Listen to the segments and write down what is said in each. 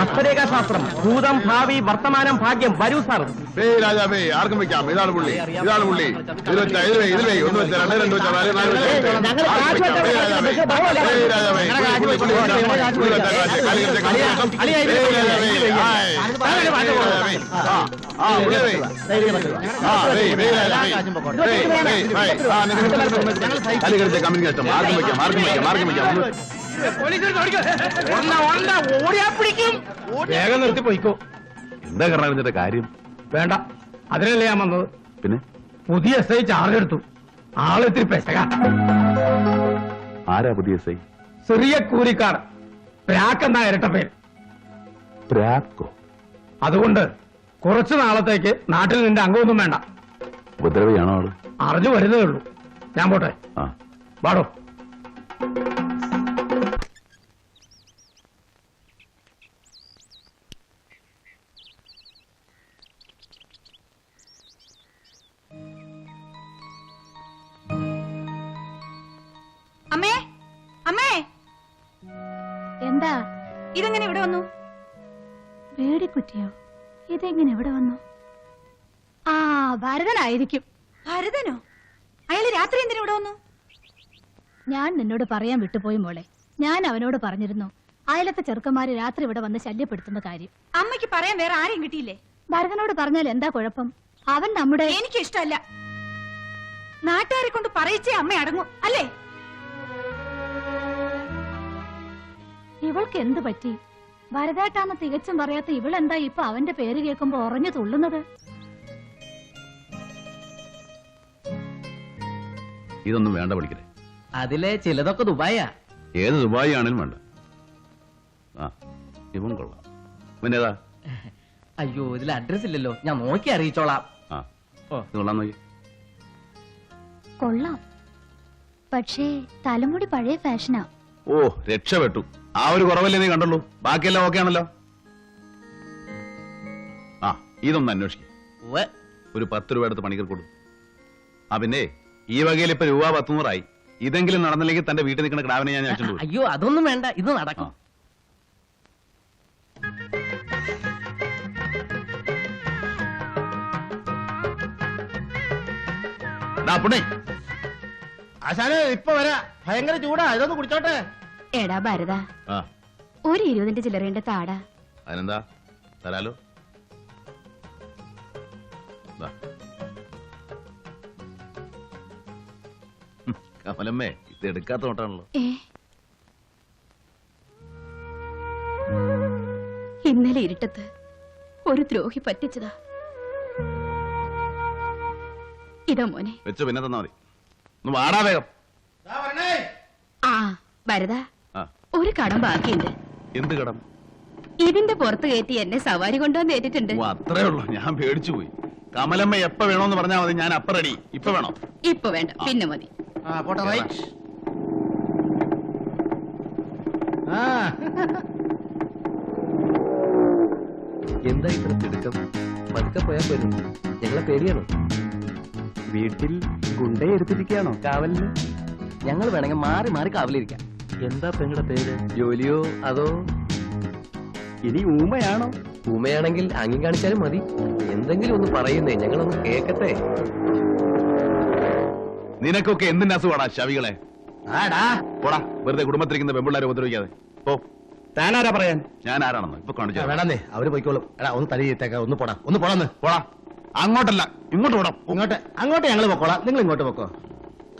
അക്ഷരേഖാശാസ്ത്രം ഭൂതം ഭാവി വർത്തമാനം ഭാഗ്യം വരൂ സാർ. രാജാവേ ആർക്കും വെക്കാം. ഇതാണ് പുള്ളി, ഇതാണ് പുള്ളി. ഇതിലേ 1 വെച്ച 2 2 വെച്ച 4 4 കമ്മ്യൂണിക്കേഷൻ ആർക്കും വെക്കാം, ആർക്കും വെക്കാം, ആർക്കും വെക്കാം. വേഗം നിർത്തി പോയിക്കോ. എന്താ കറങ്ങിന്റെ കാര്യം? വേണ്ട, അതിനല്ലേ ഞാൻ വന്നത്. പിന്നെ പുതിയ SI ചാർജ് എടുത്തു. ആളിത്തിരി പെശക. ആരാ പുതിയ SI? ചെറിയ കൂലിക്കാർ. പ്രാക്ക് എന്നാ ഇരട്ട പേര്. പ്രാക്കോ? അതുകൊണ്ട് കുറച്ചു നാളത്തേക്ക് നാട്ടിൽ നിന്റെ അംഗമൊന്നും വേണ്ട. ഉപദ്രവിയാണോ ആള്? അറിഞ്ഞു വരുന്നേ ഉള്ളൂ. ഞാൻ പോട്ടെ. വാടോ. അമ്മേ, അമ്മേ, എന്താ ഇതെങ്ങനെ ഇവിടെ വന്നു? വേടിക്കുറ്റിയോ? ഇതെങ്ങനെ ഇവിടെ വന്നു? ആ, ഭരതനായിരിക്കും. ഭരതനോ? അയാള് രാത്രി എന്തിനാ ഇവിടെ വന്നു? ഞാൻ നിന്നോട് പറയാൻ വിട്ടുപോയി മോളെ. ഞാൻ അവനോട് പറഞ്ഞിരുന്നു അയലത്തെ ചെറുക്കന്മാര് രാത്രി ഇവിടെ വന്ന് ശല്യപ്പെടുത്തുന്ന കാര്യം. അമ്മയ്ക്ക് പറയാൻ വേറെ ആരെയും കിട്ടിയില്ലേ? ഭരതനോട് പറഞ്ഞാൽ എന്താ കുഴപ്പം? അവൻ നമ്മുടെ... എനിക്ക് ഇഷ്ടമല്ല. നാട്ടുകാരെ കൊണ്ട് പറയിച്ചേ അമ്മ അടങ്ങും അല്ലേ? ഇവൾക്ക് എന്ത് പറ്റി? ഭരതേട്ടാന്ന് തികച്ചും പറയാത്ത ഇവളെന്താ ഇപ്പൊ അവന്റെ പേര് കേൾക്കുമ്പോ ഉറഞ്ഞു തുള്ളുന്നത്? ഇതൊന്നും വേണ്ട പഠിക്കണേ. അതിലെ ചിലതൊക്കെ ദുബായാ. ഏത് ദുബായി ആണെങ്കിലും വേണ്ട. ഇവൻ കൊള്ളാം. ഇവനേതാ? അയ്യോ, ഇതിൽ അഡ്രസ് ഇല്ലല്ലോ, ഞാൻ നോക്കി അറിയിച്ചോളാം. കൊള്ളാൻ നോക്കി. കൊള്ളാം, പക്ഷേ തലമുടി പഴയ ഫാഷനാ. ഓ, രക്ഷപ്പെട്ടു. ആ ഒരു കുറവല്ലേ നീ കണ്ടുള്ളൂ, ബാക്കിയെല്ലാം ഓക്കെ ആണല്ലോ. ഇതൊന്ന് അന്വേഷിക്കും. ഒരു 10 രൂപ എടുത്ത് പണിക്കർ കൊടുക്കും. പിന്നെ ഈ വകയിൽ ഇപ്പൊ രൂപ 100 ഇതെങ്കിലും നടന്നില്ലെങ്കിൽ തന്റെ വീട്ടിൽ നിൽക്കുന്ന ക്രാവിനെ ഞാൻ അയച്ചു. അയ്യോ, അതൊന്നും വേണ്ട, ഇത് നടക്കും. ആശാനെ ഇപ്പൊ വരാ, ഭയങ്കര ചൂടാ, ഇതൊന്ന് കുടിച്ചോട്ടെ. എടാ ഭരത, ഒരു 20 ചില്ലറേന്റെ താടാ. അതിനെന്താ, തരാലോ. കമലമ്മേ, ഇത് എടുക്കാത്ത നോട്ടാണല്ലോ. ഇന്നലെ ഇരുട്ടത്ത് ഒരു ദ്രോഹി പറ്റിച്ചതാ. ഇതാ മോനെ. വെച്ചു, പിന്നെ തന്നാ മതി. ഒന്ന് വാടാ വേഗം. ആ ഭരത, ഒരു കടം ബാക്കിയുണ്ട്. എന്ത് കടം? ഇതിന്റെ പുറത്ത് കയറ്റി എന്നെ സവാരി കൊണ്ടുവന്ന് ഏറ്റിട്ടുണ്ട്. അത്രേ ഉള്ളൂ, ഞാൻ പേടിച്ചു പോയി. കമലമ്മ എപ്പ വേണോന്ന് പറഞ്ഞാൽ മതി, ഞാൻ അപ്പ റെഡി. ഇപ്പൊ വേണോ? ഇപ്പൊ വേണ്ട, പിന്നെ മതി. എന്താ ഇത്ര തിടുക്കം? പതുക്കെ പോയാ പോരും. ഞങ്ങളെ പേടിയാണോ? വീട്ടിൽ ഗുണ്ടയെ എടുത്തിരിക്കുകയാണോ കാവലിന്? ഞങ്ങൾ വേണമെങ്കിൽ മാറി മാറി കാവലിരിക്കാം. എന്താ പെങ്ങളുടെ പേര്? ജോലിയോ അതോ ഇനി ഊമയാണോ? ഊമയാണെങ്കിൽ അങ്ങി കാണിച്ചാലും മതി. എന്തെങ്കിലും ഒന്ന് പറയുന്നേ, ഞങ്ങളൊന്ന് കേക്കട്ടെ. നിനക്കൊക്കെ എന്തിന്റെ അസുഖമാടാ ശവികളെ? പോടാ, വെറുതെ കുടുംബത്തിരിക്കുന്ന പെമ്പിള്ളാരെ ഉപദ്രവിക്കാതെ പോ. താനാരാ പറയാൻ? ഞാൻ ആരാണെന്ന് ഇപ്പൊ കാണിച്ചു. വേണമെന്നേ, അവര് പോയിക്കോളും. എടാ, ഒന്ന് തലയിട്ടേക്ക, ഒന്ന് പോടാ, ഒന്ന് പോടാന്ന്. പോടാ. അങ്ങോട്ടല്ല, ഇങ്ങോട്ട് പോടാം. അങ്ങോട്ട് ഞങ്ങൾ പൊക്കോളാം, നിങ്ങൾ ഇങ്ങോട്ട് പൊക്കോ.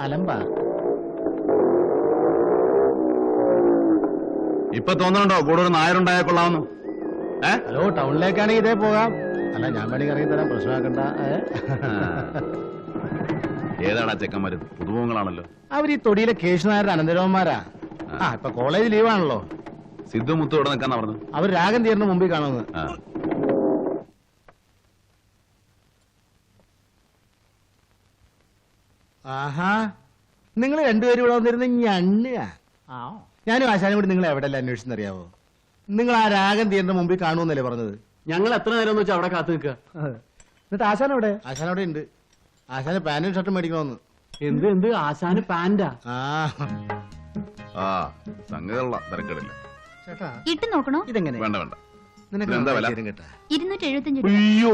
അലമ്പാ. ഇപ്പൊ തോന്നുന്നുണ്ടോ കൂടുതൽ നായരുണ്ടായാൽ കൊള്ളാമെന്ന്? ഹലോ, ടൗണിലേക്കാണെങ്കിൽ ഇതേ പോകാം. അല്ല, ഞാൻ വേണമെങ്കിൽ ഇറങ്ങി തരാം, പ്രശ്നമാക്കണ്ട. ഏതാടാ ചെക്കന്മാര്? പുതുമുഖങ്ങളാണല്ലോ. അവർ ഈ തൊടിയിലെ കേശുനായരുടെ അനന്തരവന്മാരാ. ഇപ്പൊ കോളേജ് ലീവാണല്ലോ. സിദ്ധു മുത്തു ഇവിടെ നിൽക്കാന്നാ പറഞ്ഞു. അവർ രാഗം തീരുന്ന മുമ്പിൽ കാണുമെന്ന്. ആ. ആഹാ, നിങ്ങൾ രണ്ടുപേരും ഇവിടെ വന്നിരുന്ന ഞണ്ണുക. ഞാനും ആശാനും കൂടി നിങ്ങളെ എവിടെയല്ല അന്വേഷിച്ചെന്നറിയാവോ? നിങ്ങൾ ആ രാഗം തീരുന്ന മുമ്പിൽ കാണുമെന്നല്ലേ പറഞ്ഞത്? ഞങ്ങൾ എത്ര നേരം വെച്ചാൽ അവിടെ കാത്തു നിൽക്കുക. എന്നിട്ട് ആശാൻ എവിടെ? ആശാൻ അവിടെ ഉണ്ട്. ആശാന് പാന്റും ഷർട്ടും മേടിക്കണമെന്ന്. എന്ത് ആശാന് പാന്റാ? ആ സംഗതിയുള്ള തിരക്കിടില്ല. ചേട്ടാ ഇട്ട് നോക്കണോ? ഇതെങ്ങനെ? വേണ്ട വേണ്ട. നിനക്ക് ഇതെന്താ വില? കേട്ടാ 275 രൂപ. അയ്യോ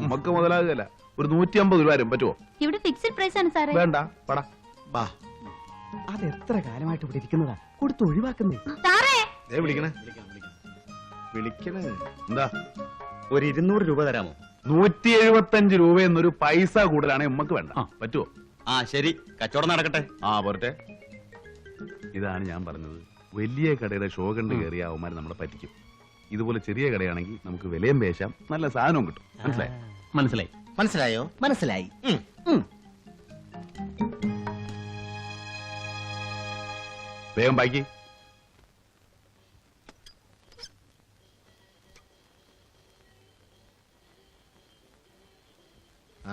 നമുക്ക് മുതലാകുകയല്ല. ഒരു 150 രൂപ വരും. പറ്റുമോ? ഇവിടെ ഫിക്സഡ് പ്രൈസ് ആണ് സാറേ. വേണ്ട പടാ. ബാ. അത് എത്ര കാലമായിട്ട് ഇവിടെ ഇരിക്കുന്നതാ, കൊടുത്ത് ഒഴിവാക്കുന്നേ. സാറേ വിളിക്കണേ വിളിക്കണേ. എന്താ? ഒരു 200 രൂപ തരാമോ? 175 രൂപ എന്നൊരു പൈസ കൂടുതലാണെങ്കിൽ ഉമ്മക്ക് വേണ്ട. പറ്റുമോ? ആ ശരി, കച്ചവടം നടക്കട്ടെ. ആ പോരട്ടെ. ഇതാണ് ഞാൻ പറഞ്ഞത്. വലിയ കടയുടെ ഷോ കണ്ട് കയറിയ അവന്മാർ നമ്മളെ പറ്റിക്കും. ഇതുപോലെ ചെറിയ കടയാണെങ്കിൽ നമുക്ക് വിലയും പേശാം, നല്ല സാധനവും കിട്ടും. മനസ്സിലായി? മനസ്സിലായി. മനസ്സിലായോ? മനസ്സിലായി. വേഗം ബാക്കി.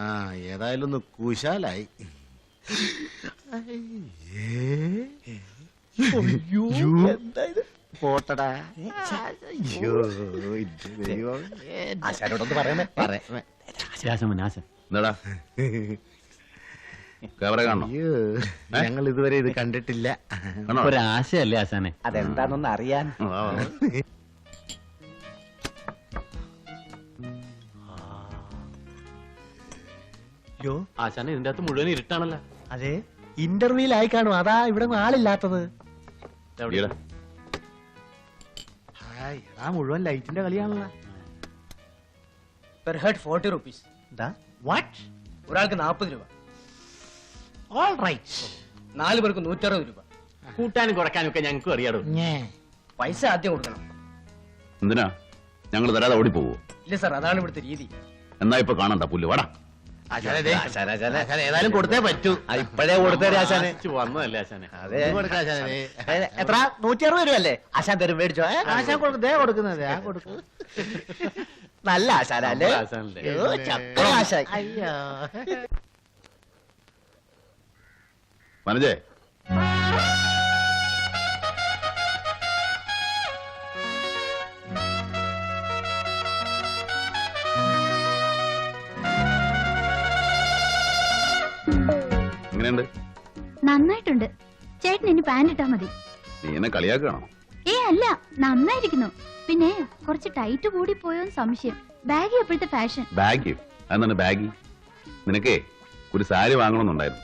ആ ഏതായാലും ഒന്ന് കുശാലായി. പോട്ടടാ. ആശാനോടൊന്ന് പറയണേ. എന്താടാ ക്യാമറ കാണണം? ഞങ്ങൾ ഇതുവരെ ഇത് കണ്ടിട്ടില്ല. ഒരാശയല്ലേ ആശാനെ? അതെന്താണെന്ന് അറിയാൻ. ആശാനെ ഇതിന്റെ അകത്ത് മുഴുവൻ ഇരുട്ടാണല്ലോ. അതെ, ഇന്റർവ്യൂലായി കാണും. അതാ ഇവിടെ ആളില്ലാത്തത്. ഈടാ. ആ മുഴുവൻ ലൈറ്റിന്റെ കളിയാണല്ലോ. Per head 40 rupees. ഒരാൾക്ക് 40 രൂപ. All right. 4 പേർക്ക് 160 രൂപ. കൂട്ടാനും കുറയ്ക്കാനും ഒക്കെ ഞങ്ങൾക്കും അറിയാടോ. പൈസ ആദ്യം കൊടുക്കണം. എന്തിനാ? ഞങ്ങൾ തരാതെ ഓടിപ്പോവോ? ഇല്ല സാർ, അതാണ് ഇവിടുത്തെ രീതി. എന്നാ ഇപ്പൊ കാണണ്ട പുല്ല്. വാടാ. ഏതായാലും കൊടുത്തേ പറ്റൂ. ഇപ്പഴേ കൊടുത്തേ ആശാനെ. വന്നതല്ലേ ആശാനെ? എത്ര? 160 രൂപ അല്ലേ? ആശാൻ തരും, മേടിച്ചോ. ആശാൻ കൊടുക്കുന്നതേ കൊടുക്കുന്നത്. നല്ല ആശാനല്ലേ? ആശാനല്ലേ? ആശാൻ. അയ്യോ. മനജേ, എങ്ങനെയുണ്ട്? നന്നായിട്ടുണ്ട്. ചേട്ടൻ ഇനി പാന്റ് ഇട്ടാ മതി. നീ എന്നെ കളിയാക്കുകയാണോ? അല്ല, നന്നായിരിക്കുന്നു. പിന്നെ കുറച്ച് ടൈറ്റ് കൂടി പോയോന്ന് സംശയം. ബാഗി എപ്പോഴത്തെ ഫാഷൻ. ബാഗി? അതെന്താണ് ബാഗി? നിനക്കേ ഒരു സാരി വാങ്ങണമെന്നുണ്ടായിരുന്നു.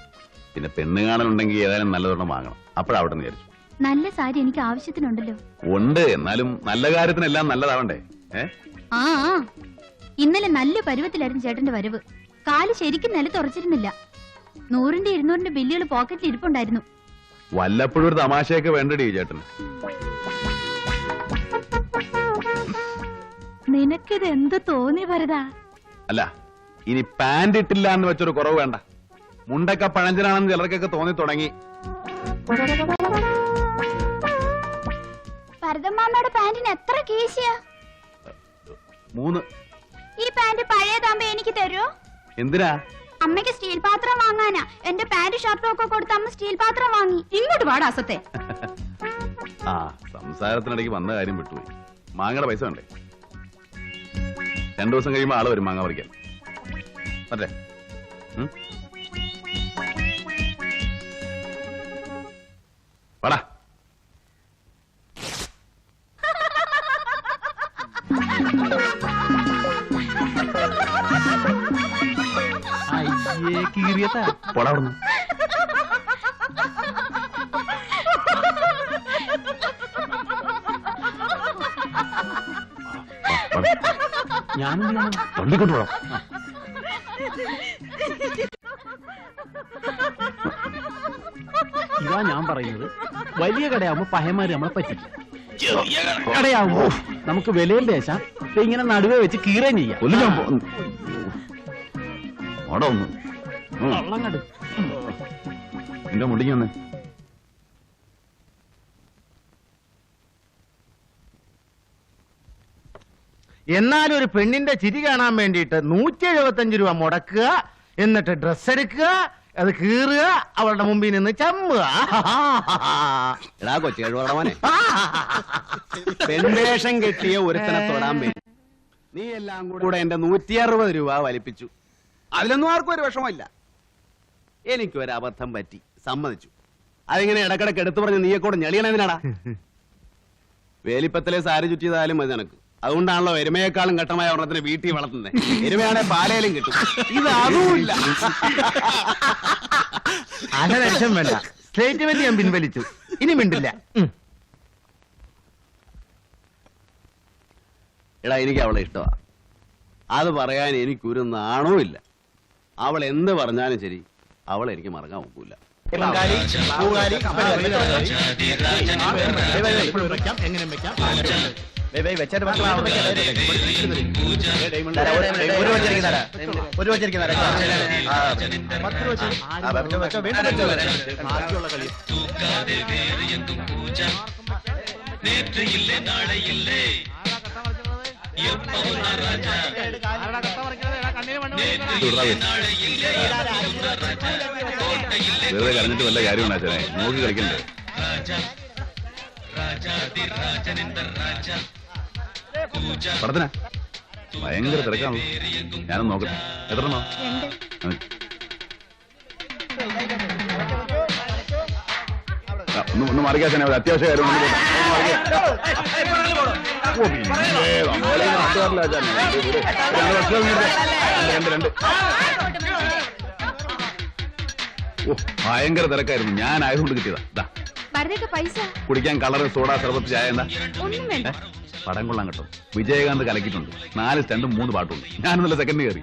പിന്നെ പെണ്ണ് കാണലുണ്ടെങ്കിൽ ഏതായാലും നല്ലതൊരെണ്ണം വാങ്ങണം. അപ്പോഴവിടെ നിന്ന് വിചാരിച്ചു. നല്ല സാരി എനിക്ക് ആവശ്യത്തിനുണ്ടല്ലോ. ഉണ്ട്, എന്നാലും നല്ല കാര്യത്തിനെല്ലാം നല്ലതാവണ്ടേ? ആ ഇന്നലെ നല്ല പരുവത്തിലായിരുന്നു ചേട്ടന്റെ വരവ്. കാല് ശരിക്കും നിലത്തുറച്ചിരുന്നില്ല. 100ന്റെ 200ന്റെ ബില്ലുകൾ പോക്കറ്റിൽ ഇരിപ്പുണ്ടായിരുന്നു. വല്ലപ്പോഴും ഒരു തമാശയൊക്കെ വേണ്ടടി ചേട്ടന്. നിനക്കിത് എന്ത് തോന്നി വരതാ? അല്ല, ഇനി പാന്റ് ഇട്ടില്ല എന്ന് വെച്ചൊരു കുറവ് വേണ്ട. മുണ്ടൊക്കെ പഴഞ്ചനാണെന്ന് ചിലർക്കൊക്കെ തോന്നി തുടങ്ങി. ഭരതമ്മാമ്മയുടെ പാന്റിന് എത്ര കീശയാ? 3. ഈ പാന്റ് പഴയതാകുമ്പോ എനിക്ക് തരുമോ? എന്തിനാ? അമ്മയ്ക്ക് സ്റ്റീൽ പാത്രം വാങ്ങാനാ. എന്റെ പാന്റ് ഷർട്ടും ഒക്കെ കൊടുത്ത് അമ്മ സ്റ്റീൽ പാത്രം വാങ്ങി. ഇങ്ങോട്ട് പാടാസത്തെ. ആ സംസാരത്തിനിടയ്ക്ക് വന്ന കാര്യം വിട്ടുപോയി. മാങ്ങയുടെ പൈസ വേണ്ടേ? 2 ദിവസം കഴിയുമ്പോൾ ആള് വരും മാങ്ങ പറിക്കാൻ. അല്ലേ? വാടാ. പോടാ അവിടുന്ന്. ഞാനെന്ത് തള്ളിക്കൊണ്ട് പോടാം. ഇതാ ഞാൻ പറയുന്നത്. വലിയ കടയാവുമ്പോ പഹയന്മാര് നമ്മളെ പറ്റില്ല. കടയാവുമ്പോ നമുക്ക് വിലയും പേശാം. ഇങ്ങനെ നടുവേ വെച്ച് കീറുകയും ചെയ്യാം. ഓടാ ഒന്ന്. വള്ളങ്ങട് എന്റെ മുടിക്ക് വന്നേ. എന്നാലും ഒരു പെണ്ണിന്റെ ചിരി കാണാൻ വേണ്ടിയിട്ട് 175 രൂപ മുടക്കുക, എന്നിട്ട് ഡ്രസ് എടുക്കുക, അത് കീറുക, അവളുടെ മുമ്പിൽ നിന്ന് ചമ്മുക. എടാ കൊച്ചു കഴിവറവനെ, പെൺവേഷം കെട്ടിയ ഒരുത്തനെ തൊടാൻ വേണ്ടി നീ എല്ലാം കൂടെ എന്റെ 160 രൂപ വലിപ്പിച്ചു. അതിലൊന്നും ആർക്കും ഒരു വിഷമമില്ല. എനിക്കൊരു അബദ്ധം പറ്റി, സമ്മതിച്ചു. അതിങ്ങനെ ഇടക്കിടക്ക് എടുത്തു പറഞ്ഞ് നീയെ കൂടെ ഞെളിയണതിനാടാ. വേലിപ്പത്തിലെ സാരി ചുറ്റിയതായാലും മതി നിനക്ക്. അതുകൊണ്ടാണല്ലോ എരുമയെക്കാളും ഘട്ടമായ ഒരെണ്ണത്തിന് വീട്ടിൽ വളർത്തുന്നത്. എരുമയാണെ പാലയിലും കിട്ടും, ഇത് അതുമില്ല. അനലക്ഷം വേണ്ട, സ്റ്റേറ്റ്മെന്റ് ഞാൻ പിൻവലിച്ചു, ഇനി മിണ്ടില്ല. എടാ എനിക്ക് അവളെ ഇഷ്ടമാ, അത് പറയാൻ എനിക്കൊരു നാണവും ഇല്ല. അവൾ എന്ത് പറഞ്ഞാലും ശരി, അവളെ എനിക്ക് മറക്കാൻ ഒക്കില്ല. ബംഗാളി, പൂവാലി, എങ്ങനെ വെക്കാം? വെച്ചാൽ ഒരു വച്ചിരിക്കുന്നതാ. വെറുതെ കളഞ്ഞിട്ട് വല്ല കാര്യമുണ്ട് അച്ഛനെ, നോക്കി കളിക്കണ്ടേ? പടത്തിനാ ഭയങ്കര തിരക്കാണല്ലോ. ഞാനൊന്ന് നോക്കട്ടെ. എത്രണ്ണോ? ഒന്ന് മാറിക്കാശനെ, ഒരു അത്യാവശ്യ കാര്യം ഭയങ്കര തിരക്കായിരുന്നു. ഞാൻ ആയതുകൊണ്ട് കിട്ടിയതാ. പൈസ കുടിക്കാൻ കളറ്, സോഡ, സർബത്ത്, ചായ എന്താ? ഒന്നും വേണ്ട. പടം കൊള്ളാൻ കേട്ടോ. വിജയകാന്ത് കലക്കിയിട്ടുണ്ട്. 4 സ്റ്റണ്ടും 3 പാട്ടുണ്ട്. ഞാനൊന്നല്ല സെക്കൻഡ് കയറി.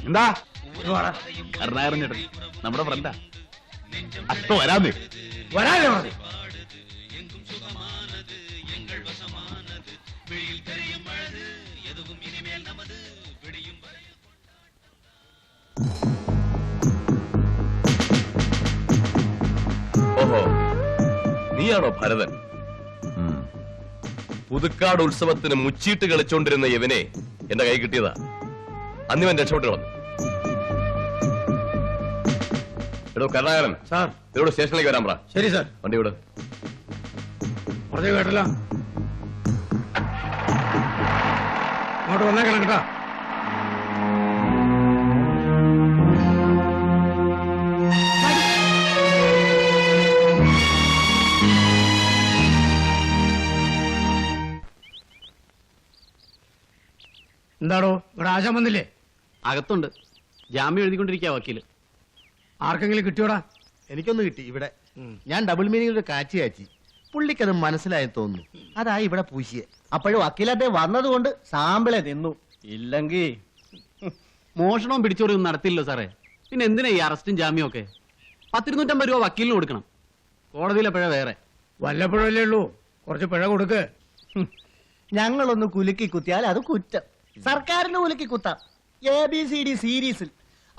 എന്താ കരുണാകരൻ ചേട്ടൻ നമ്മുടെ ഫ്രണ്ടാ. അപ്പൊ വരാമേ? വരാനേ മതി. ഓഹോ, നീയാണോ ഭരതൻ? പുതുക്കാട് ഉത്സവത്തിന് മുച്ചീട്ട് കളിച്ചോണ്ടിരുന്ന ഇവനെ എന്റെ കൈ കിട്ടിയതാ. അന്നിവൻ രക്ഷപ്പെട്ടു വന്നു. എടോ കരുണാകരൻ സാർ, ഇതോട് സ്റ്റേഷനിലേക്ക് വരാൻ പറ. ശരി സാർ. വണ്ടി വിട്. പറഞ്ഞു കേട്ടല്ലോ, അങ്ങോട്ട് വന്നേക്കണം കേട്ടോ. എന്താടോ ഇവിടെ ആശാൻ വന്നില്ലേ? അകത്തുണ്ട്, ജാമ്യം എഴുതിക്കൊണ്ടിരിക്കുക വക്കീല്. ആർക്കെങ്കിലും കിട്ടിയോടാ? എനിക്കൊന്ന് കിട്ടി ഇവിടെ. ഞാൻ ഡബിൾ മീനിങ്ങിലൊരു കാച്ചി. പുള്ളിക്കത് മനസ്സിലായി തോന്നുന്നു, അതായി ഇവിടെ പൂശിയെ. അപ്പോഴും വക്കീലത്തെ വന്നതുകൊണ്ട് സാമ്പിളെ തിന്നു. ഇല്ലെങ്കിൽ മോഷണവും പിടിച്ചോറിയും നടത്തില്ലോ സാറേ. പിന്നെ എന്തിനാ ഈ അറസ്റ്റും ജാമ്യവും ഒക്കെ? 250 രൂപ വക്കീലിന് കൊടുക്കണം. കോടതിയിലെ പിഴ വേറെ. വല്ലപ്പോഴല്ലേ ഉള്ളൂ, കുറച്ച് പിഴ കൊടുക്ക്. ഞങ്ങളൊന്ന് കുലുക്കി കുത്തിയാൽ അത് കുറ്റം. സർക്കാരിന് കുലുക്കി കുത്താം. ABCD സീരീസിൽ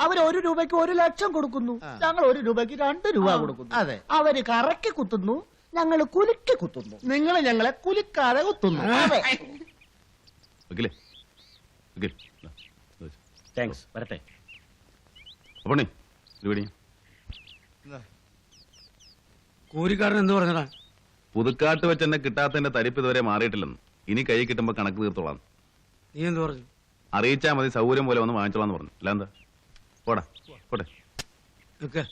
അവർ 1 രൂപയ്ക്ക് 1 ലക്ഷം കൊടുക്കുന്നു, ഞങ്ങൾ 1 രൂപയ്ക്ക് 2 രൂപ കൊടുക്കുന്നു. അതെ, അവര് കറക്കി കുത്തുന്നു, ഞങ്ങൾ കുലുക്കി കുത്തുന്നു. നിങ്ങൾ ഞങ്ങളെ കുലിക്കാതെ കുത്തുന്നു. അതെ. വക്കീലേ, വക്കീൽ, താങ്ക്സ്, വരട്ടെ. അപ്പൊ ഒരു കൂലിക്കാരൻ എന്ത് പറഞ്ഞടാ? പുതുക്കാട്ട് വെച്ച് എന്നെ കിട്ടാത്തതിന്റെ തരിപ്പ് ഇതുവരെ മാറിയിട്ടില്ലെന്ന്. ഇനി കൈ കിട്ടുമ്പോ കണക്ക് തീർത്തോളാം. നീ എന്ത് പറഞ്ഞു? അറിയിച്ചാൽ മതി, സൗകര്യം പോലെ വന്ന് വാങ്ങിച്ചോളാന്ന് പറഞ്ഞു. അല്ല എന്താ? പോടാ, പോട്ടെ. നിക്ക്.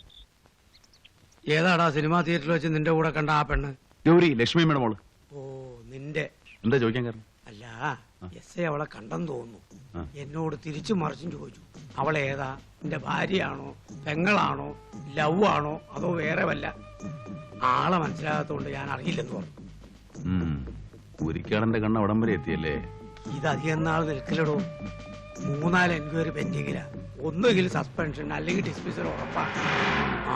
ഏതാടാ സിനിമാ തിയേറ്ററിൽ വെച്ച് നിന്റെ കൂടെ കണ്ട ആ പെണ്ണ്? ഗൗരി, ലക്ഷ്മിയമ്മയുടെ മോള്. ഓ, നിന്റെ. എന്താ ചോദിക്കാൻ കാരണം? അല്ല, എസ് അവളെ കണ്ടെന്ന് തോന്നുന്നു. ആ. എന്നോട് തിരിച്ചു മറിച്ചും ചോദിച്ചു. അവളേതാ? നിന്റെ ഭാര്യയാണോ, പെങ്ങളാണോ, ലവ് ആണോ, അതോ വേറെ വല്ല? ആളെ മനസ്സിലാകാത്തോണ്ട് ഞാൻ അറിയില്ലെന്ന് പറഞ്ഞു. കുരിക്കാടന്റെ കണ്ണ് അവിടം വരെ എത്തിയല്ലേ? ഇത് അധികം നാൾ നിൽക്കലടോ. 3-4 എൻക്വയറി പെൻഡിങ്ങിലാ. ഒന്നുകിൽ സസ്പെൻഷൻ അല്ലെങ്കിൽ ഡിസ്മിസൽ ഉറപ്പാണ്. ആ,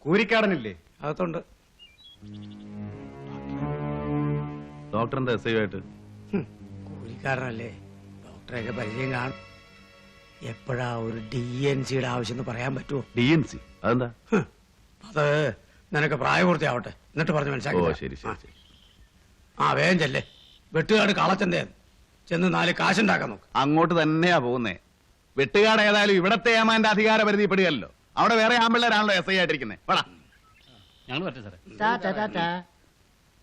കൂരിക്കാടനില്ലേ? അകത്തുണ്ട്. ഡോക്ടറിന്റെ എസ് ഐ ആയിട്ട് കൂലിക്കാരനല്ലേ, ഡോക്ടറെയൊക്കെ പരിചയം കാണും. എപ്പോഴാ ഒരു DNCയുടെ ആവശ്യം എന്ന് പറയാൻ പറ്റുമോ? DNC അതെന്താ? അത് നിനക്ക് പ്രായപൂർത്തിയാവട്ടെ എന്നിട്ട് പറഞ്ഞ് ഓ മനസ്സിലാക്കി ശരി ശരി ശരി ആ വേഗം ചെല്ലേ വെട്ടുകാട് കളച്ചന്റെ ചെന്ന് 4 കാശുണ്ടാക്കാൻ നോക്ക്. അങ്ങോട്ട് തന്നെയാ പോകുന്നേ. വെട്ടുകാട് ഏതായാലും ഇവിടത്തെ ഏമാന്റെ അധികാര പരിധി പെടുകയല്ലോ. അവിടെ വേറെ ആമ്പിള്ളേരാണല്ലോ SI ആയിട്ടിരിക്കുന്നത്. ഞങ്ങൾ പറ്റേ സാറേ ടാ, ടാ, ടാ, ടാ.